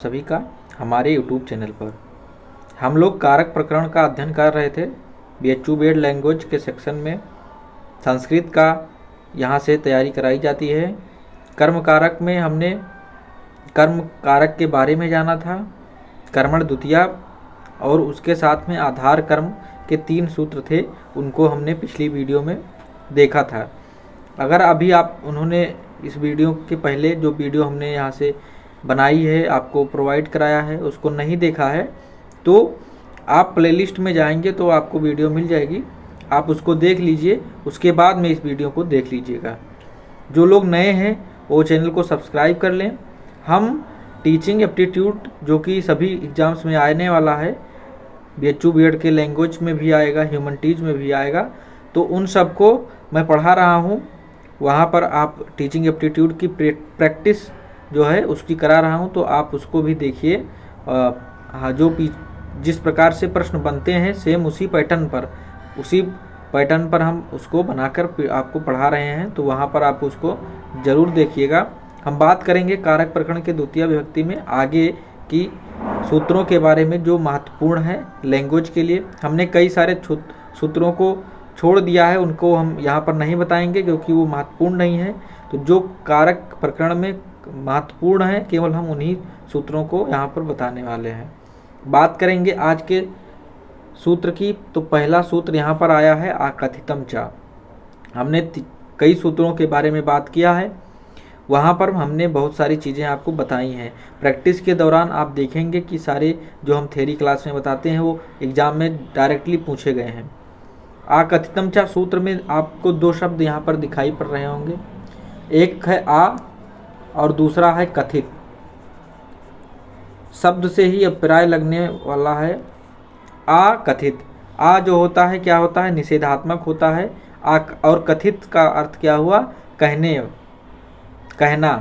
सभी का हमारे YouTube चैनल पर। हम लोग कारक प्रकरण का अध्ययन कर रहे थे BHU B.Ed लैंग्वेज के सेक्शन में। संस्कृत का यहाँ से तैयारी कराई जाती है। कर्म कारक में हमने कर्म कारक के बारे में जाना था, कर्मण द्वितीया, और उसके साथ में आधार कर्म के 3 सूत्र थे, उनको हमने पिछली वीडियो में देखा था। अगर अभी उन्होंने इस वीडियो के पहले जो वीडियो हमने यहाँ से बनाई है, आपको प्रोवाइड कराया है, उसको नहीं देखा है तो आप प्लेलिस्ट में जाएंगे तो आपको वीडियो मिल जाएगी, आप उसको देख लीजिए, उसके बाद में इस वीडियो को देख लीजिएगा। जो लोग नए हैं वो चैनल को सब्सक्राइब कर लें। हम टीचिंग एप्टीट्यूड जो कि सभी एग्ज़ाम्स में आने वाला है, BHU B.Ed के लैंग्वेज में भी आएगा, ह्यूमनिटीज़ में भी आएगा, तो उन सबको मैं पढ़ा रहा हूँ। वहाँ पर आप टीचिंग एप्टीट्यूड की प्रैक्टिस जो है उसकी करा रहा हूँ, तो आप उसको भी देखिए। हाँ, जिस प्रकार से प्रश्न बनते हैं सेम उसी पैटर्न पर हम उसको बनाकर आपको पढ़ा रहे हैं, तो वहाँ पर आप उसको ज़रूर देखिएगा। हम बात करेंगे कारक प्रकरण के द्वितीय विभक्ति में आगे की सूत्रों के बारे में जो महत्वपूर्ण है लैंग्वेज के लिए। हमने कई सारे सूत्रों को छोड़ दिया है, उनको हम यहाँ पर नहीं बताएंगे क्योंकि वो महत्वपूर्ण नहीं है। तो जो कारक प्रकरण में महत्वपूर्ण है केवल हम उन्हीं सूत्रों को यहाँ पर बताने वाले हैं। बात करेंगे आज के सूत्र की, तो पहला सूत्र यहाँ पर आया है आकथितम च। हमने कई सूत्रों के बारे में बात किया है, वहाँ पर हमने बहुत सारी चीज़ें आपको बताई हैं। प्रैक्टिस के दौरान आप देखेंगे कि सारे जो हम थ्योरी क्लास में बताते हैं वो एग्ज़ाम में डायरेक्टली पूछे गए हैं। आकथितम च सूत्र में आपको 2 शब्द यहाँ पर दिखाई पड़ रहे होंगे, एक है आ और दूसरा है कथित। शब्द से ही अभिप्राय लगने वाला है। आ कथित, आ जो होता है क्या होता है, निषेधात्मक होता है। और कथित का अर्थ क्या हुआ, कहना।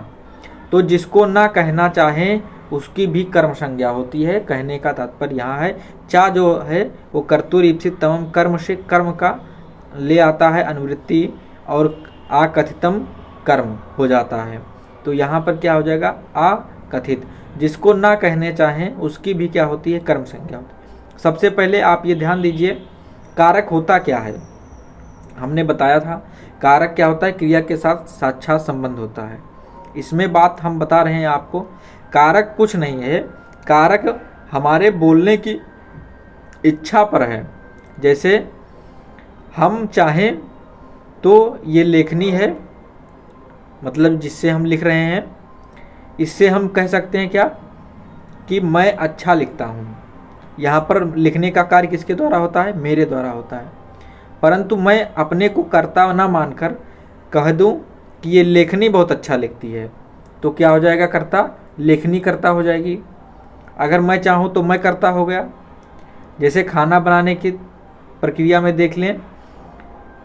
तो जिसको ना कहना चाहें उसकी भी कर्म संज्ञा होती है। कहने का तात्पर्य यहाँ है। चा जो है वो कर्तुरीप्सित तमम कर्म से कर्म का ले आता है अनुवृत्ति, और आकथितम कर्म हो जाता है। तो यहाँ पर क्या हो जाएगा, आ कथित, जिसको ना कहने चाहें उसकी भी क्या होती है, कर्म संज्ञा होती है। सबसे पहले आप ये ध्यान दीजिए, कारक होता क्या है। हमने बताया था कारक क्या होता है, क्रिया के साथ साक्षात संबंध होता है। इसमें बात हम बता रहे हैं आपको, कारक कुछ नहीं है, कारक हमारे बोलने की इच्छा पर है। जैसे हम चाहें तो ये लेखनी है, मतलब जिससे हम लिख रहे हैं, इससे हम कह सकते हैं क्या कि मैं अच्छा लिखता हूँ। यहाँ पर लिखने का कार्य किसके द्वारा होता है, मेरे द्वारा होता है। परंतु मैं अपने को कर्ता ना मानकर कह दूँ कि ये लेखनी बहुत अच्छा लिखती है, तो क्या हो जाएगा, कर्ता, लेखनी कर्ता हो जाएगी। अगर मैं चाहूँ तो मैं कर्ता हो गया। जैसे खाना बनाने की प्रक्रिया में देख लें,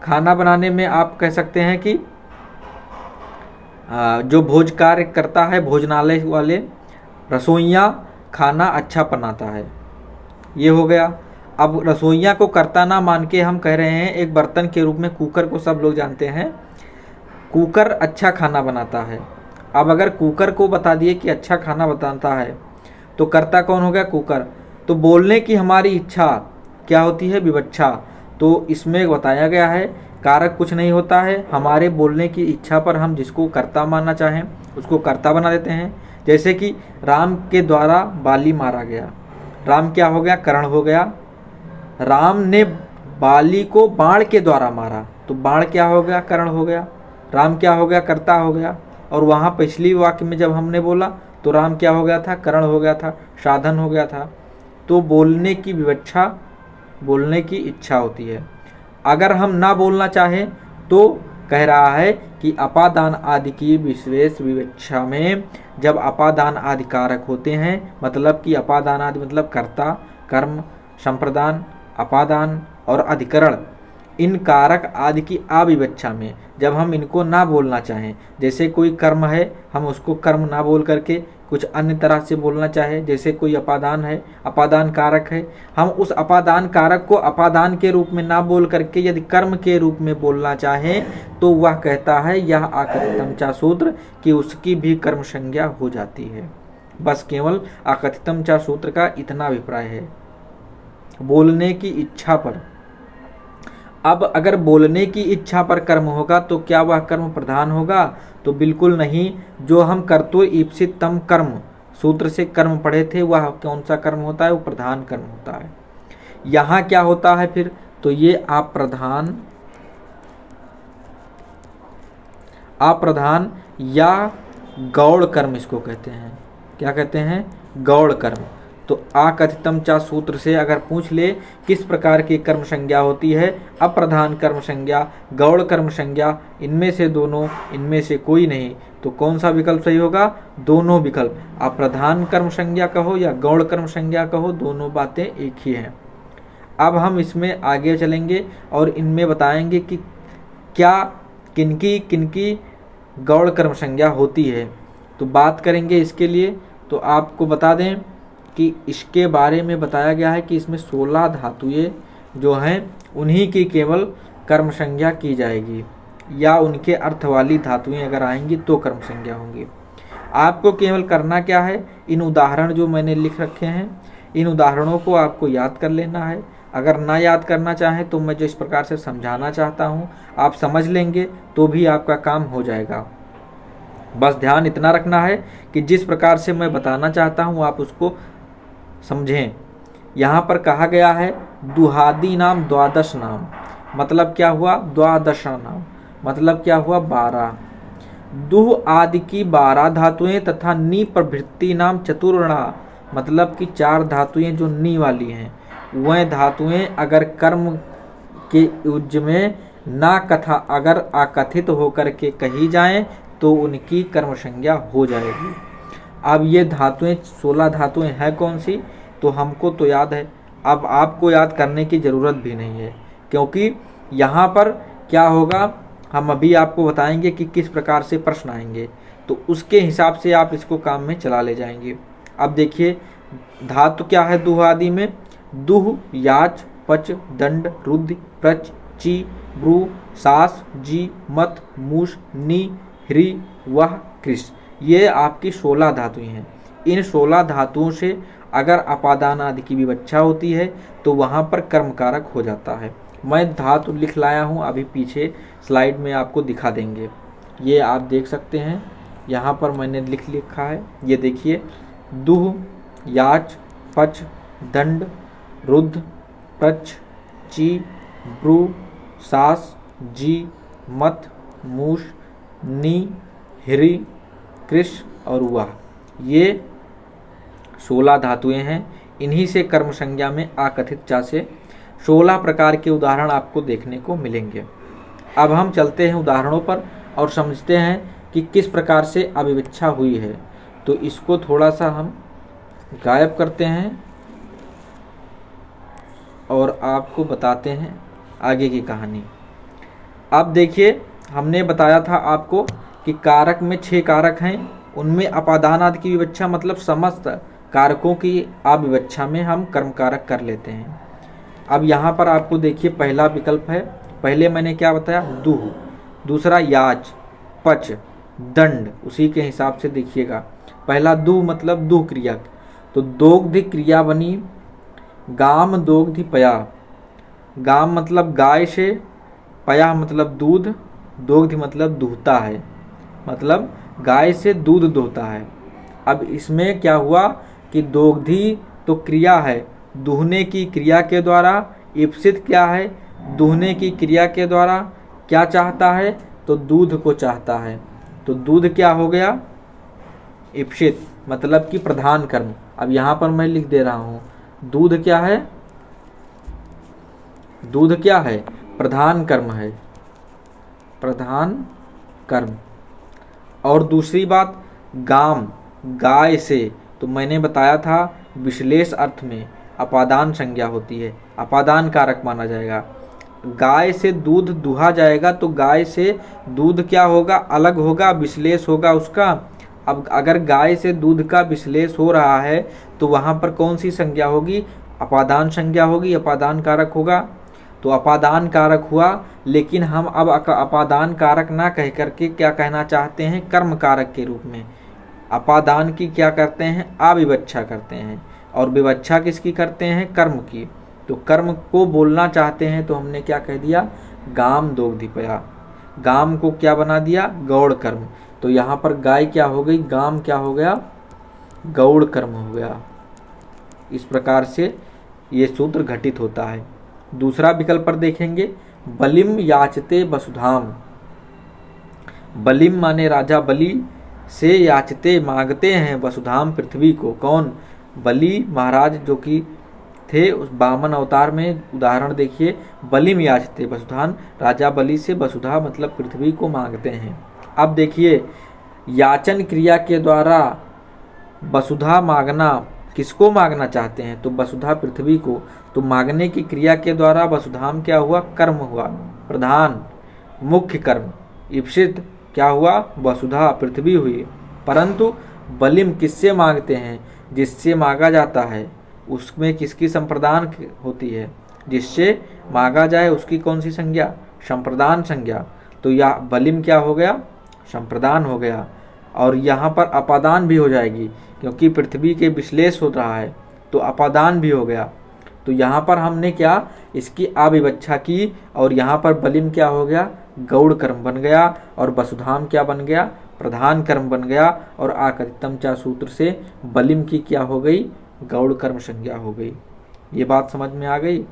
खाना बनाने में आप कह सकते हैं कि जो भोज कार्य करता है, भोजनालय वाले रसोइया खाना अच्छा बनाता है, ये हो गया। अब रसोइया को कर्ता ना मान के हम कह रहे हैं एक बर्तन के रूप में कुकर को सब लोग जानते हैं, कुकर अच्छा खाना बनाता है। अब अगर कुकर को बता दिए कि अच्छा खाना बनाता है तो कर्ता कौन हो गया, कुकर। तो बोलने की हमारी इच्छा क्या होती है, विवक्षा। तो इसमें बताया गया है कारक कुछ नहीं होता है, हमारे बोलने की इच्छा पर हम जिसको कर्ता मानना चाहें उसको कर्ता बना देते हैं। जैसे कि राम के द्वारा बाली मारा गया, राम क्या हो गया, करण हो गया। राम ने बाली को बाण के द्वारा मारा, तो बाण क्या हो गया, करण हो गया। राम क्या हो गया, कर्ता हो गया। और वहाँ पिछली वाक्य में जब हमने बोला तो राम क्या हो गया था, करण हो गया था, साधन हो गया था। तो बोलने की विवक्षा, बोलने की इच्छा होती है। अगर हम ना बोलना चाहें तो कह रहा है कि अपादान आदि की विशेष विवक्षा में जब अपादान आदि कारक होते हैं, मतलब कि अपादान आदि मतलब कर्ता, कर्म, संप्रदान, अपादान और अधिकरण, इन कारक आदि की अविवक्षा में जब हम इनको ना बोलना चाहें, जैसे कोई कर्म है हम उसको कर्म ना बोल करके कुछ अन्य तरह से बोलना चाहे, जैसे कोई अपादान है, अपादान कारक है, हम उस अपादान कारक को अपादान के रूप में ना बोल करके यदि कर्म के रूप में बोलना चाहें तो वह कहता है यह आकथितम च सूत्र कि उसकी भी कर्म संज्ञा हो जाती है। बस केवल अकथितम च सूत्र का इतना अभिप्राय है। बोलने की इच्छा पर, अब अगर बोलने की इच्छा पर कर्म होगा तो क्या वह कर्म प्रधान होगा? तो बिल्कुल नहीं। जो हम कर्तुर ईप्सित तम कर्म सूत्र से कर्म पढ़े थे वह कौन सा कर्म होता है? वो प्रधान कर्म होता है। यहाँ क्या होता है फिर? तो ये अप्रधान या गौड़ कर्म इसको कहते हैं। क्या कहते हैं? गौड़ कर्म। तो आकथितम चा सूत्र से अगर पूछ ले किस प्रकार की कर्म संज्ञा होती है? अप्रधान कर्म संज्ञा, गौड़ कर्म संज्ञा, इनमें से दोनों, इनमें से कोई नहीं। तो कौन सा विकल्प सही होगा? दोनों विकल्प। अप्रधान कर्म संज्ञा कहो या गौड़ कर्म संज्ञा कहो, दोनों बातें एक ही हैं। अब हम इसमें आगे चलेंगे और इनमें बताएंगे कि क्या किनकी किनकी गौड़ कर्म संज्ञा होती है। तो बात करेंगे इसके लिए। तो आपको बता दें कि इसके बारे में बताया गया है कि इसमें 16 धातुएं जो हैं उन्हीं की केवल कर्म संज्ञा की जाएगी, या उनके अर्थ वाली धातुएं अगर आएंगी तो कर्म संज्ञा होंगी। आपको केवल करना क्या है? इन उदाहरण जो मैंने लिख रखे हैं, इन उदाहरणों को आपको याद कर लेना है। अगर ना याद करना चाहें तो मैं जिस प्रकार से समझाना चाहता हूँ आप समझ लेंगे तो भी आपका काम हो जाएगा। बस ध्यान इतना रखना है कि जिस प्रकार से मैं बताना चाहता हूँ आप उसको समझें। यहाँ पर कहा गया है दुहादी नाम द्वादश नाम, मतलब क्या हुआ? द्वादशा नाम मतलब क्या हुआ? 12। दुह आदि की 12 धातुएं तथा नी प्रभृति नाम चतुर्णा, मतलब कि 4 धातुएं जो नी वाली हैं। वह धातुएं अगर कर्म के युज में ना कथा अगर आकथित होकर के कही जाएं तो उनकी कर्म संज्ञा हो जाएगी। अब ये धातुएं 16 धातुएं हैं कौन सी? तो हमको तो याद है, अब आपको याद करने की ज़रूरत भी नहीं है, क्योंकि यहाँ पर क्या होगा हम अभी आपको बताएंगे कि किस प्रकार से प्रश्न आएंगे, तो उसके हिसाब से आप इसको काम में चला ले जाएंगे। अब देखिए धातु क्या है दुह आदि में? दुह, याच, पच, दंड, रुद्ध, प्रच, ची, ब्रू, सास, जी, मत, मूष, नी, ह्री, वह, कृष। ये आपकी 16 धातुएं हैं। इन 16 धातुओं से अगर अपादान आदि की विवक्षा होती है तो वहाँ पर कर्मकारक हो जाता है। मैं धातु लिख लाया हूँ, अभी पीछे स्लाइड में आपको दिखा देंगे। ये आप देख सकते हैं, यहाँ पर मैंने लिख लिखा है, ये देखिए। दुह, याच, पच, दंड, रुद्ध, प्रच, ची, ब्रू, सास, जी, मत, मूष, नी, ह्री, कृष और वह, ये 16 धातुएं हैं। इन्हीं से कर्म संज्ञा में आकथित चा से 16 प्रकार के उदाहरण आपको देखने को मिलेंगे। अब हम चलते हैं उदाहरणों पर और समझते हैं कि किस प्रकार से अविवक्षा हुई है। तो इसको थोड़ा सा हम गायब करते हैं और आपको बताते हैं आगे की कहानी। अब देखिए हमने बताया था आपको कि कारक में 6 कारक हैं, उनमें अपादान आदि की विवक्षा मतलब समस्त कारकों की अविवक्षा में हम कर्म कारक कर लेते हैं। अब यहाँ पर आपको देखिए पहला विकल्प है, पहले मैंने क्या बताया? दुह, दूसरा याच, पच, दंड, उसी के हिसाब से देखिएगा। पहला दुह मतलब दुह क्रिया, तो दोग्ध क्रिया बनी गाम दोग्धि पया। गाम मतलब गाय से, पया मतलब दूध, दोग्धि मतलब दूहता है, मतलब गाय से दूध दोहता है। अब इसमें क्या हुआ कि दोग्धि तो क्रिया है, दूहने की क्रिया के द्वारा, इप्सित क्या है? दूहने की क्रिया के द्वारा क्या चाहता है? तो दूध को चाहता है। तो दूध क्या हो गया? इप्सित, मतलब कि प्रधान कर्म। अब यहाँ पर मैं लिख दे रहा हूँ, दूध क्या है? दूध क्या है? प्रधान कर्म है, प्रधान कर्म। और दूसरी बात गाम, गाय से, तो मैंने बताया था विश्लेष अर्थ में अपादान संज्ञा होती है, अपादान कारक माना जाएगा। गाय से दूध दुहा जाएगा तो गाय से दूध क्या होगा? अलग होगा, विश्लेष होगा उसका। अब अगर गाय से दूध का विश्लेष हो रहा है तो वहाँ पर कौन सी संज्ञा होगी? अपादान संज्ञा होगी, अपादान कारक होगा। तो अपादान कारक हुआ, लेकिन हम अब अपादान कारक ना कह करके क्या कहना चाहते हैं? कर्म कारक के रूप में। अपादान की क्या करते हैं, अविवक्षा करते हैं, और विवक्षा किसकी करते हैं, कर्म की। तो कर्म को बोलना चाहते हैं तो हमने क्या कह दिया, गाम दोग्धिपया, गाम को क्या बना दिया, गौड़ कर्म। तो यहाँ पर गाय क्या हो गई, गाम क्या हो गया, गौड़ कर्म हो गया। इस प्रकार से ये सूत्र घटित होता है। दूसरा विकल्प पर देखेंगे, बलिम याचते वसुधाम। बलिम माने राजा बलि से याचते मांगते हैं वसुधाम पृथ्वी को। कौन, बलि महाराज जो कि थे उस वामन अवतार में, उदाहरण देखिए, बलिम याचते वसुधान, राजा बलि से वसुधा मतलब पृथ्वी को मांगते हैं। अब देखिए, याचन क्रिया के द्वारा वसुधा मांगना, किसको मांगना चाहते हैं, तो वसुधा पृथ्वी को। तो मांगने की क्रिया के द्वारा वसुधाम क्या हुआ, कर्म हुआ, प्रधान मुख्य कर्म। इप्सित क्या हुआ, वसुधा पृथ्वी हुई। परंतु बलिम किससे मांगते हैं, जिससे मांगा जाता है उसमें किसकी संप्रदान होती है, जिससे मांगा जाए उसकी कौन सी संज्ञा, संप्रदान संज्ञा। तो या बलिम क्या हो गया, संप्रदान हो गया। और यहाँ पर अपादान भी हो जाएगी, क्योंकि पृथ्वी के विश्लेष हो रहा है तो अपादान भी हो गया। तो यहाँ पर हमने क्या, इसकी अविवक्षा की, और यहाँ पर बलिम क्या हो गया, गौड़ कर्म बन गया, और वसुधाम क्या बन गया, प्रधान कर्म बन गया। और आकथितम चा सूत्र से बलिम की क्या हो गई, गौड़ कर्म संज्ञा हो गई। ये बात समझ में आ गई।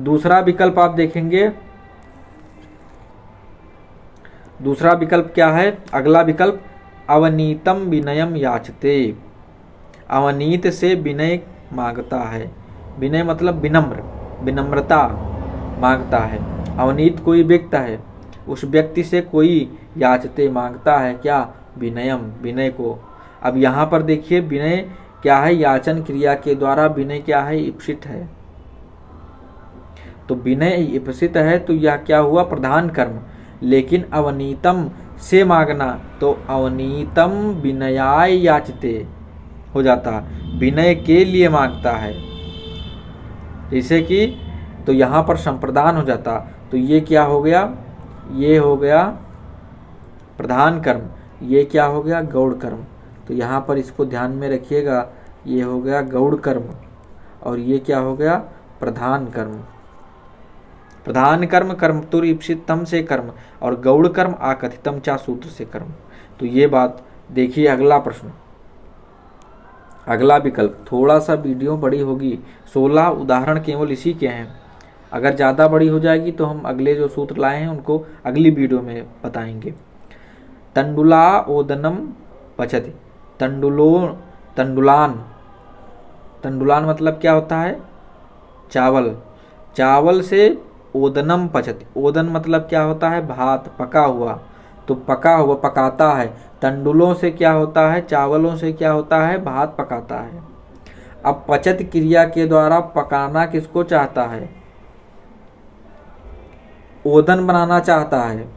दूसरा विकल्प आप देखेंगे, दूसरा विकल्प क्या है, अगला विकल्प, अवनीतम विनयम याचते। अवनीत से विनय मांगता है, विनय मतलब विनम्र, विनम्रता मांगता है। अवनीत कोई व्यक्ति है, उस व्यक्ति से कोई याचते मांगता है क्या, विनयम, विनय को। अब यहाँ पर देखिए, विनय क्या है, याचन क्रिया के द्वारा विनय क्या है, इप्सित है। तो विनय इप्सित है तो यह क्या हुआ, प्रधान कर्म। लेकिन अवनीतम से मांगना, तो अवनीतम विनयाय याचते हो जाता, विनय के लिए मांगता है, जैसे कि। तो यहाँ पर संप्रदान हो जाता। तो ये क्या हो गया, ये हो गया प्रधान कर्म, ये क्या हो गया, गौड़ कर्म। तो यहाँ पर इसको ध्यान में रखिएगा, ये हो गया गौड़ कर्म, और ये क्या हो गया, प्रधान कर्म। प्रधान कर्म कर्मतुर इप्सितम से कर्म, और गौड़ कर्म आकथितम चा सूत्र से कर्म। तो ये बात देखिए। अगला प्रश्न, अगला विकल्प, थोड़ा सा वीडियो बड़ी होगी, 16 उदाहरण केवल इसी के हैं। अगर ज़्यादा बड़ी हो जाएगी तो हम अगले जो सूत्र लाए हैं उनको अगली वीडियो में बताएंगे। तंडुला ओदनम पचति, तंडुलान, तंडुलान मतलब क्या होता है, चावल, चावल से ओदनम पचति, ओदन मतलब क्या होता है, भात, पका हुआ। तो पका हुआ, पकाता है। तंडुलों से क्या होता है, चावलों से क्या होता है, भात पकाता है। अब पचत क्रिया के द्वारा पकाना किसको चाहता है, ओदन बनाना चाहता है,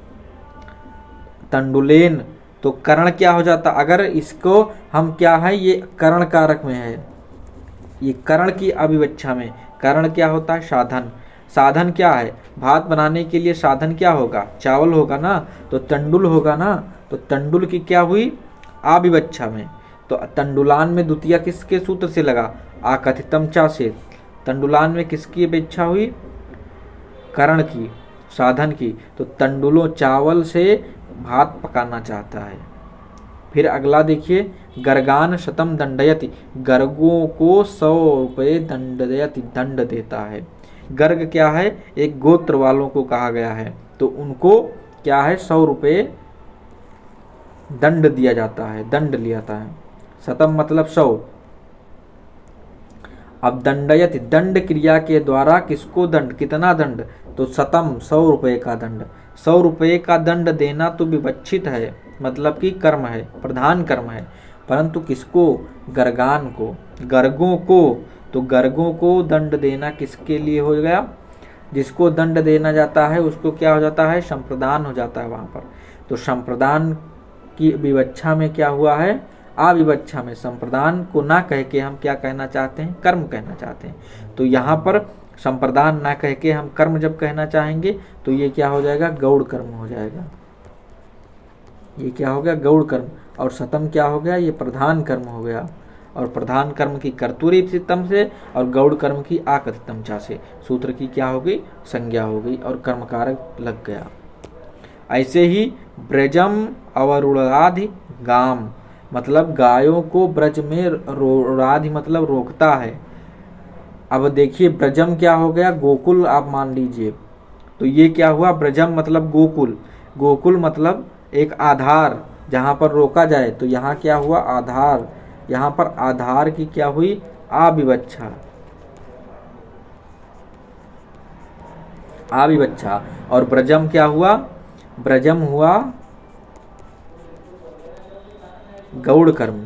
तंडुलेन। तो करण क्या हो जाता, अगर इसको हम क्या है, ये करण कारक में है, ये करण की अविवक्षा में। करण क्या होता है, साधन। साधन क्या है, भात बनाने के लिए साधन क्या होगा, चावल होगा ना, तो तंडुल होगा ना। तो तंडुल की क्या हुई, अविवक्षा में। तो तंडुलान में द्वितीय किसके सूत्र से लगा, आकथितम चा से। तंडुलान में किसकी अपेक्षा हुई, करण की, साधन की। तो तंडुलों, चावल से भात पकाना चाहता है। फिर अगला देखिए, गर्गान शतम दंडयति, गर्गों को 100 रुपये दंडयति, दंड देता है। गर्ग क्या है, एक गोत्र वालों को कहा गया है, तो उनको क्या है, 100 रुपये दंड दिया जाता है, दंड लिया जाता है। शतम मतलब 100। अब दंडयति, दंड क्रिया के द्वारा किसको दंड, कितना दंड, तो शतम 100 रुपये का दंड। 100 रुपये का दंड देना तो विवक्षित है, मतलब कि कर्म है, प्रधान कर्म है। परंतु किसको, गर्गान को, गर्गों को। तो गर्गों को दंड देना किसके लिए हो गया, जिसको दंड देना जाता है उसको क्या हो जाता है, संप्रदान हो जाता है वहाँ पर। तो संप्रदान की विवक्षा में क्या हुआ है, अविवक्षा में। संप्रदान को ना कह के हम क्या कहना चाहते हैं, कर्म कहना चाहते हैं। तो यहाँ पर संप्रदान ना कह के हम कर्म जब कहना चाहेंगे तो ये क्या हो जाएगा, गौड़ कर्म हो जाएगा। ये क्या हो गया, गौड़ कर्म। और शतम क्या हो गया, ये प्रधान कर्म हो गया, और प्रधान कर्म की कर्तुरी ईप्सितम से और गौड़ कर्म की आकथितम चा से सूत्र की क्या हो गई, संज्ञा हो गई और कर्मकारक लग गया। ऐसे ही ब्रजम अवरुणाधि गाम, मतलब गायों को ब्रज में रुणाधि मतलब रोकता है। अब देखिए ब्रजम क्या हो गया, गोकुल आप मान लीजिए, तो ये क्या हुआ, ब्रजम मतलब गोकुल, गोकुल मतलब एक आधार जहाँ पर रोका जाए, तो यहाँ क्या हुआ आधार, यहाँ पर आधार की क्या हुई, आविवच्छा, आविवच्छा। और ब्रजम क्या हुआ, ब्रजम हुआ गौड़ कर्म,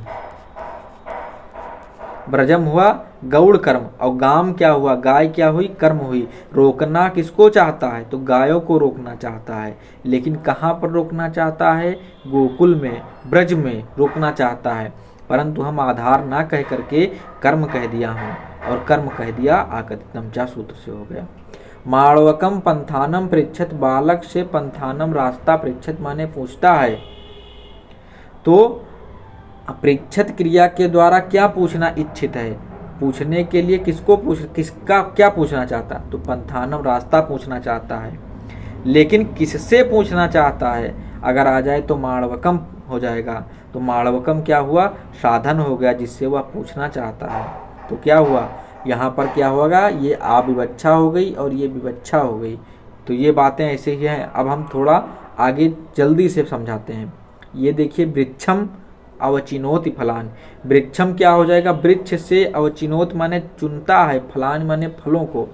ब्रजम हुआ गौड़ कर्म, और गाम क्या हुआ, गाय क्या हुई, कर्म हुई। रोकना किसको चाहता है, तो गायों को रोकना चाहता है, लेकिन कहाँ पर रोकना चाहता है, गोकुल में, ब्रज में रोकना चाहता है, परंतु हम आधार ना कह करके कर्म कह दिया हूँ, और कर्म कह दिया आकथितम चा सूत्र से हो गया। माड़वकम पंथानम पृच्छत, बालक से पंथानम रास्ता पृच्छत माने पूछता है, तो पृच्छत क्रिया के द्वारा क्या पूछना इच्छित है, पूछने के लिए किसका क्या पूछना चाहता, तो पंथानम रास्ता पूछना चाहता है, लेकिन किससे पूछना चाहता है, अगर आ जाए तो माड़वकम हो जाएगा, तो माड़वकम क्या हुआ, साधन हो गया जिससे वह पूछना चाहता है। तो क्या हुआ, यहाँ पर क्या होगा, ये आविवच्छा हो गई और ये विवच्छा हो गई। तो ये बातें ऐसे ही हैं। अब हम थोड़ा आगे जल्दी से समझाते हैं। ये देखिए वृक्षम अवचिनोति फलान, वृक्षम क्या हो जाएगा, वृक्ष से अवचिनोत माने चुनता है, फलान माने फलों को,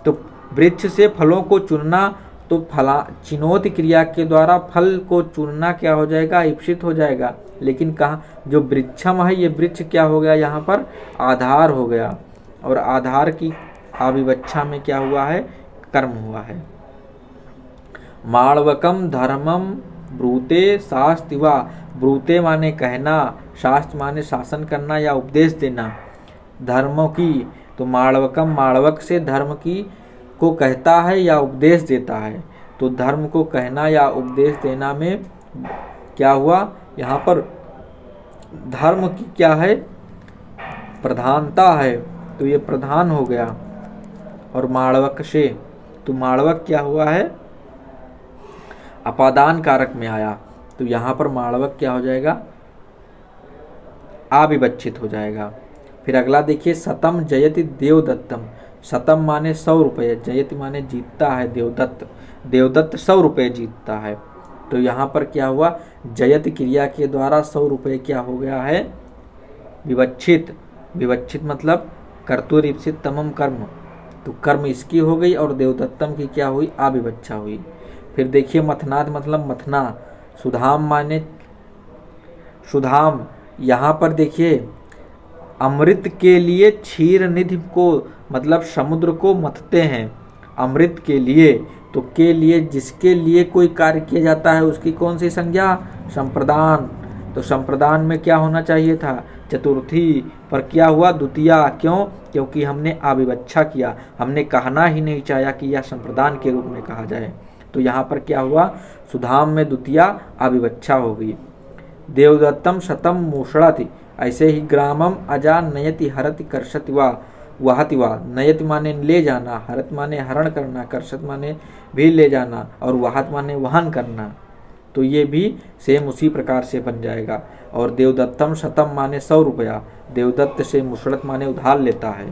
तो वृक्ष से फलों को चुनना, तो फला चिनोत क्रिया के द्वारा फल को चुनना क्या हो जाएगा, इप्सित हो जाएगा। लेकिन कहाँ जो वृक्षम है, ये वृक्ष क्या हो गया, यहाँ पर आधार हो गया, और आधार की आविवच्छा में क्या हुआ है, कर्म हुआ है। माणवकम धर्मम ब्रूते शास्तिवा, ब्रूते माने कहना, शास्त्र माने शासन करना या उपदेश देना, धर्मों की, तो माणवकम माणवक से धर्म की को कहता है या उपदेश देता है, तो धर्म को कहना या उपदेश देना में क्या हुआ, यहाँ पर धर्म की क्या है, प्रधानता है, तो ये प्रधान हो गया। और माणवक से, तो माणवक क्या हुआ है, अपादान कारक में आया, तो यहाँ पर माणवक क्या हो जाएगा, आविवच्छित हो जाएगा। फिर अगला देखिए शतम जयति देवदत्तम, शतम माने 100 रुपये, जयति माने जीतता है, देवदत्त, देवदत्त 100 रुपये जीतता है, तो यहाँ पर क्या हुआ, जयति क्रिया के द्वारा 100 रुपये क्या हो गया है, विवच्छित, विवच्छित मतलब कर्तुर ईप्सित तमम कर्म, तो कर्म इसकी हो गई, और देवदत्तम की क्या हुई, आविवच्छा हुई। फिर देखिए मथनाद मतलब मथना, सुधाम माने सुधाम, यहाँ पर देखिए अमृत के लिए क्षीर निधि को मतलब समुद्र को मथते हैं, अमृत के लिए, तो के लिए जिसके लिए कोई कार्य किया जाता है उसकी कौन सी संज्ञा, संप्रदान, तो संप्रदान में क्या होना चाहिए था, चतुर्थी, पर क्या हुआ द्वितीया, क्यों, क्योंकि हमने आविवच्छा किया, हमने कहना ही नहीं चाहा कि यह संप्रदान के रूप में कहा जाए, तो यहाँ पर क्या हुआ, सुधाम में द्वितीया आविवच्छा हो गई। देवदत्तम शतम मूषणति, ऐसे ही ग्रामम अजा नयति हरति कर्षति वा वहति वा, नयति माने ले जाना, हरत माने हरण करना, कर्षत माने भी ले जाना, और वहत माने वहन करना, तो ये भी सेम उसी प्रकार से बन जाएगा। और देवदत्तम शतम माने 100 रुपया, देवदत्त से मुशरत माने उधार लेता है,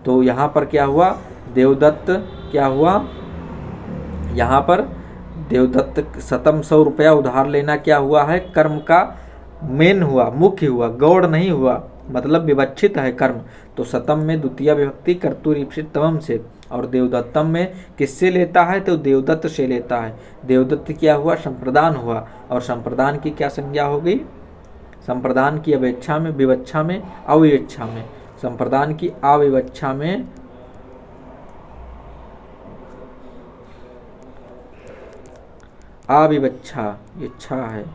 तो यहाँ पर क्या हुआ, देवदत्त क्या हुआ, यहाँ पर देवदत्त शतम 100 रुपया उधार लेना क्या हुआ है, कर्म का मेन हुआ, मुख्य हुआ, गौड़ नहीं हुआ, मतलब विवच्छित है कर्म, तो शतम में द्वितीय विभक्ति कर्तुर ईप्सित तमम से, और देवदत्तम में किससे लेता है, तो देवदत्त से लेता है, देवदत्त क्या हुआ, संप्रदान हुआ, और संप्रदान की क्या संज्ञा हो गई, संप्रदान की अवेच्छा में, विवच्छा में, अविवच्छा में, संप्रदान की अविवच्छा में आविवच्छा, इच्छा है,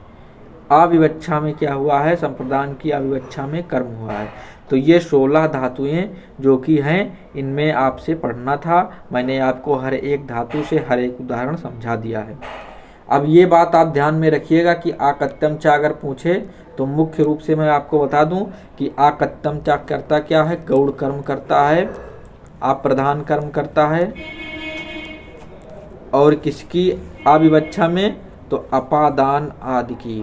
आविवच्छा में क्या हुआ है, संप्रदान की आविवच्छा में कर्म हुआ है। तो ये 16 धातुएं जो कि हैं, इनमें आपसे पढ़ना था, मैंने आपको हर एक धातु से हर एक उदाहरण समझा दिया है। अब ये बात आप ध्यान में रखिएगा कि आकत्यम चा अगर पूछे तो मुख्य रूप से मैं आपको बता दूं कि आकत्यम चा करता क्या है, गौड़ कर्म करता है, अप्रधान कर्म करता है, और किसकी अविवक्षा में, तो अपादान आदि की,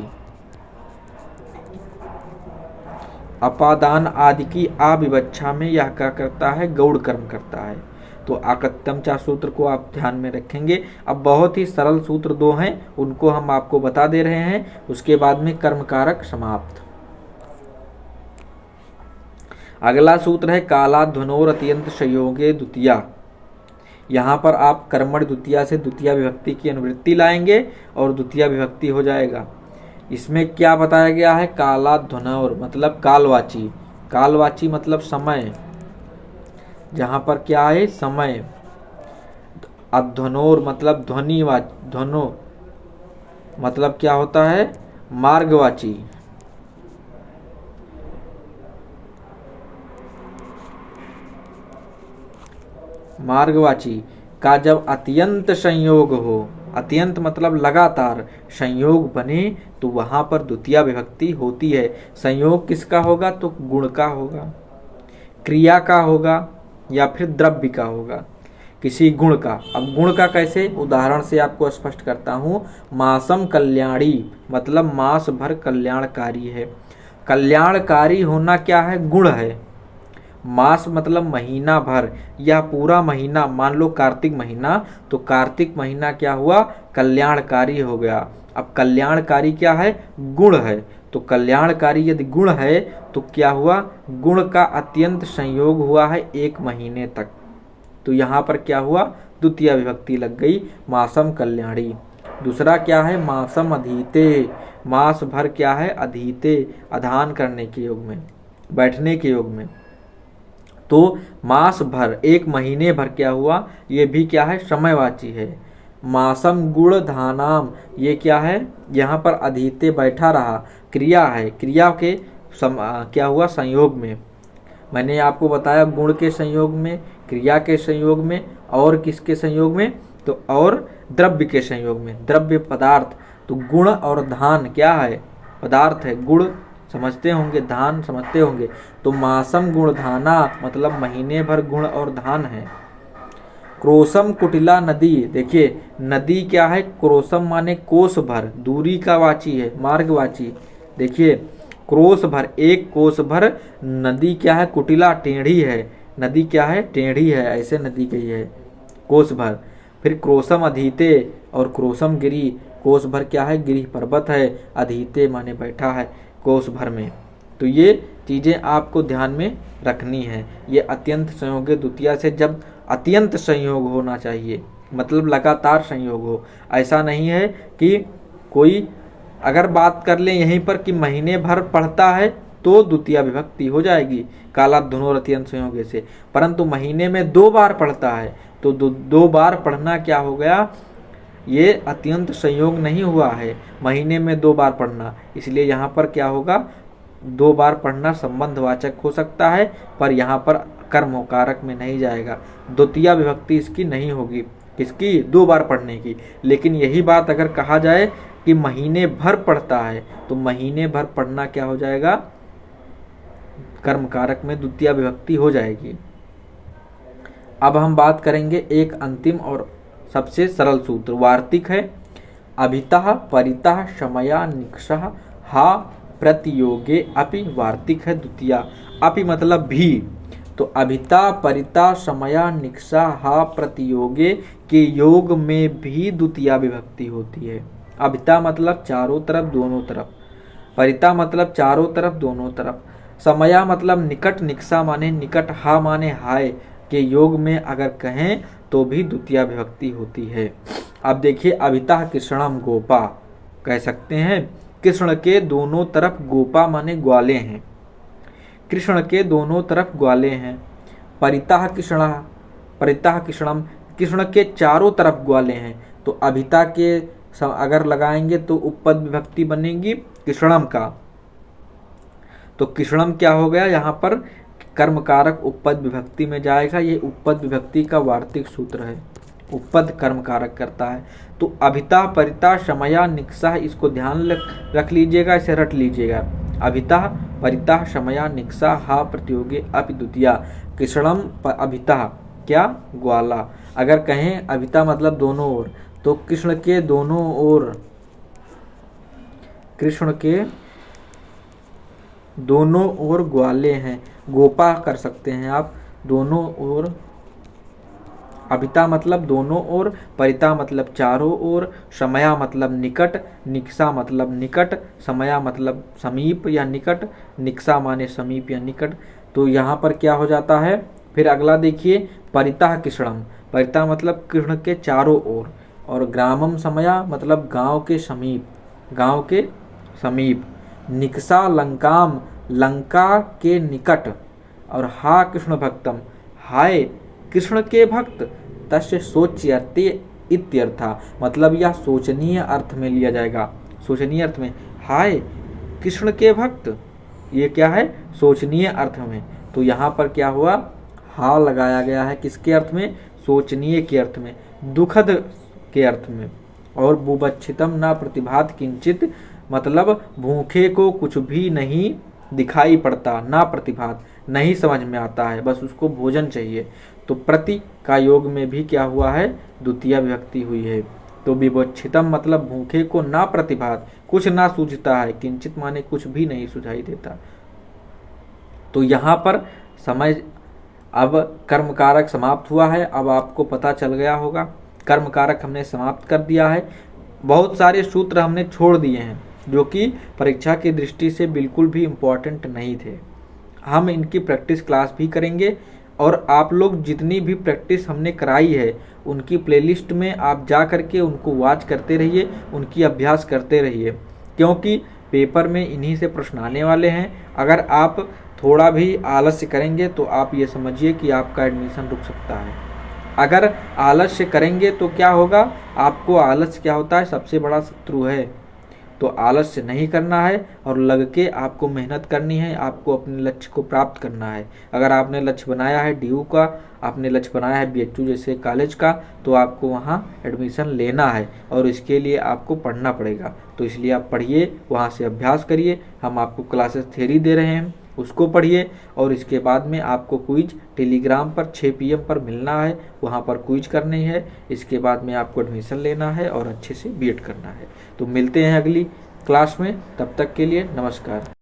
अपादान आदि की अविवक्षा में यह क्या करता है, गौड़ कर्म करता है। तो आकत्यम चा सूत्र को आप ध्यान में रखेंगे। अब बहुत ही सरल सूत्र दो हैं, उनको हम आपको बता दे रहे हैं, उसके बाद में कर्मकारक समाप्त। अगला सूत्र है कालाध्वनोर अत्यंत संयोगे द्वितीया। यहाँ पर आप कर्मण द्वितीया से द्वितीया विभक्ति की अनुवृत्ति लाएंगे और द्वितीया विभक्ति हो जाएगा। इसमें क्या बताया गया है, कालाध्वनोर मतलब कालवाची, कालवाची मतलब समय, जहां पर क्या है समय, अध्वनोर मतलब ध्वनो मतलब क्या होता है, मार्गवाची, मार्गवाची का जब अत्यंत संयोग हो, अत्यंत मतलब लगातार संयोग बने तो वहां पर द्वितीया विभक्ति होती है। संयोग किसका होगा, तो गुण का होगा, क्रिया का होगा या फिर द्रव्य का होगा, किसी गुण का। अब गुण का कैसे, उदाहरण से आपको स्पष्ट करता हूं। मासम कल्याणी मतलब मास भर कल्याणकारी है। कल्याणकारी होना क्या है, गुण है। मास मतलब महीना भर या पूरा महीना, मान लो कार्तिक महीना, तो कार्तिक महीना क्या हुआ, कल्याणकारी हो गया। अब कल्याणकारी क्या है, गुण है, तो कल्याणकारी यदि गुण है तो क्या हुआ, गुण का अत्यंत संयोग हुआ है एक महीने तक, तो यहाँ पर क्या हुआ, द्वितीय विभक्ति लग गई, मासम कल्याणी। दूसरा क्या है, मासम अधीते, मास भर क्या है, अधीते, अधान करने के योग में, बैठने के योग में। तो मास भर एक महीने भर क्या हुआ, ये भी क्या है, समयवाची है। मासम गुण धानाम, ये क्या है, यहाँ पर अधीते बैठा रहा, क्रिया है, क्रिया के क्या हुआ, संयोग में। मैंने आपको बताया गुण के संयोग में, क्रिया के संयोग में, और किसके संयोग में, तो और द्रव्य के संयोग में, द्रव्य पदार्थ। तो गुण और धान क्या है, पदार्थ है, गुण समझते होंगे, धान समझते होंगे। तो मासम गुण धाना मतलब महीने भर गुण और धान है। क्रोसम कुटिला नदी, देखिए नदी क्या है, क्रोसम माने कोस भर, दूरी का वाची है, मार्गवाची। देखिए क्रोस भर, एक कोस भर नदी क्या है, कुटिला टेढ़ी है, नदी क्या है, टेढ़ी है, ऐसे नदी कही है, कोस भर। फिर क्रोसम अधीते और क्रोसम गिरी, कोस भर क्या है, गिरी पर्वत है, अधीते माने बैठा है कोस भर में। तो ये चीजें आपको ध्यान में रखनी है। ये अत्यंत संयोग द्वितीया से जब अत्यंत संयोग होना चाहिए, मतलब लगातार संयोग हो। ऐसा नहीं है कि कोई अगर बात कर लें यहीं पर कि महीने भर पढ़ता है तो द्वितीया विभक्ति हो जाएगी कालाध्वनोर अत्यंत संयोग से, परंतु महीने में 2 बार पढ़ता है तो दो बार पढ़ना क्या हो गया, ये अत्यंत संयोग नहीं हुआ है, महीने में 2 बार पढ़ना। इसलिए यहाँ पर क्या होगा, 2 बार पढ़ना संबंधवाचक हो सकता है, पर यहाँ पर कर्म कारक में नहीं जाएगा, द्वितीया विभक्ति इसकी नहीं होगी, किसकी, 2 बार पढ़ने की। लेकिन यही बात अगर कहा जाए कि महीने भर पढ़ता है तो महीने भर पढ़ना क्या हो जाएगा, कर्म कारक में द्वितीया विभक्ति हो जाएगी। अब हम बात करेंगे एक अंतिम और सबसे सरल सूत्र, वार्तिक है। अभितः परितः शमया निक्षः हा प्रतियोगे अपि, वार्तिक है द्वितीया। अपि मतलब भी, तो अभिता परिता समया निक्षा हा प्रतियोगे के योग में भी द्वितीया विभक्ति होती है। अभिता मतलब चारों तरफ, दोनों तरफ, परिता मतलब चारों तरफ, दोनों तरफ, समया मतलब निकट, निक्षा माने निकट, हा माने हाय के योग में अगर कहें तो भी द्वितीया विभक्ति होती है। अब देखिए अभिता कृष्णम गोपा कह सकते हैं, कृष्ण के दोनों तरफ, गोपा माने ग्वाले हैं, कृष्ण के दोनों तरफ ग्वाले हैं। परितः कृष्ण, परितः कृष्णम, कृष्ण के चारों तरफ ग्वाले हैं। तो अभिता के अगर लगाएंगे तो उपपद विभक्ति बनेगी कृष्णम का, तो कृष्णम क्या हो गया, यहाँ पर कर्म कारक उपपद विभक्ति में जाएगा। ये उपपद विभक्ति का वार्तिक सूत्र है, उपपद कर्म कारक करता है। तो अभिता परिता शमया निक्सा, इसको ध्यान रख लीजिएगा, इसे रट लीजिएगा। अभिता परिता शमया निक्सा हा प्रतियोगी अपि द्वितीया कृष्णम अभिता, क्या ग्वाला। अगर कहें अभिता मतलब दोनों ओर, तो कृष्ण के दोनों ओर, कृष्ण के दोनों ओर ग्वाले हैं। गोपा कर सकते हैं आप, दोनों ओर। अभिता मतलब दोनों ओर, परिता मतलब चारों ओर, समया मतलब निकट, निक्सा मतलब निकट, समया मतलब समीप या निकट, निक्सा माने समीप या निकट। तो यहाँ पर क्या हो जाता है, फिर अगला देखिए, परिता कृष्णम, परिता मतलब कृष्ण के चारों ओर, और ग्रामम समया मतलब गांव के समीप, गांव के समीप, निक्सा लंकाम, लंका के निकट, और हा कृष्ण भक्तम, हाय कृष्ण के भक्त, तस्य सोच्यर्थे इत्यर्था, मतलब यह सोचनीय अर्थ में लिया जाएगा। सोचनीय अर्थ में, हाय कृष्ण के भक्त, ये क्या है, सोचनीय अर्थ में। तो यहाँ पर क्या हुआ, हा लगाया गया है, किसके अर्थ में, सोचनीय के अर्थ में, दुखद के अर्थ में। और बुभच्छितम न प्रतिभात किंचित, मतलब भूखे को कुछ भी नहीं दिखाई पड़ता, ना प्रतिभात, नहीं समझ में आता है, बस उसको भोजन चाहिए। तो प्रति का योग में भी क्या हुआ है, द्वितीय विभक्ति हुई है। तो विवक्षितम मतलब भूखे को ना प्रतिभात, कुछ ना सूझता है, किंचित माने कुछ भी नहीं सुझाई देता। तो यहाँ पर समय, अब कर्म कारक समाप्त हुआ है। अब आपको पता चल गया होगा, कर्म कारक हमने समाप्त कर दिया है। बहुत सारे सूत्र हमने छोड़ दिए हैं जो कि परीक्षा की दृष्टि से बिल्कुल भी इम्पोर्टेंट नहीं थे। हम इनकी प्रैक्टिस क्लास भी करेंगे, और आप लोग जितनी भी प्रैक्टिस हमने कराई है उनकी प्लेलिस्ट में आप जा करके उनको वॉच करते रहिए, उनकी अभ्यास करते रहिए, क्योंकि पेपर में इन्हीं से प्रश्न आने वाले हैं। अगर आप थोड़ा भी आलस्य करेंगे तो आप ये समझिए कि आपका एडमिशन रुक सकता है। अगर आलस्य करेंगे तो क्या होगा, आपको आलस्य क्या होता है, सबसे बड़ा शत्रु है। तो आलस्य नहीं करना है और लग के आपको मेहनत करनी है, आपको अपने लक्ष्य को प्राप्त करना है। अगर आपने लक्ष्य बनाया है डीयू का, आपने लक्ष्य बनाया है बीएचयू जैसे कॉलेज का, तो आपको वहाँ एडमिशन लेना है और इसके लिए आपको पढ़ना पड़ेगा। तो इसलिए आप पढ़िए, वहाँ से अभ्यास करिए। हम आपको क्लासेस थ्योरी दे रहे हैं, उसको पढ़िए, और इसके बाद में आपको क्विज टेलीग्राम पर 6 PM पर मिलना है, वहाँ पर क्विज करनी है। इसके बाद में आपको एडमिशन लेना है और अच्छे से बीएड करना है। तो मिलते हैं अगली क्लास में, तब तक के लिए नमस्कार।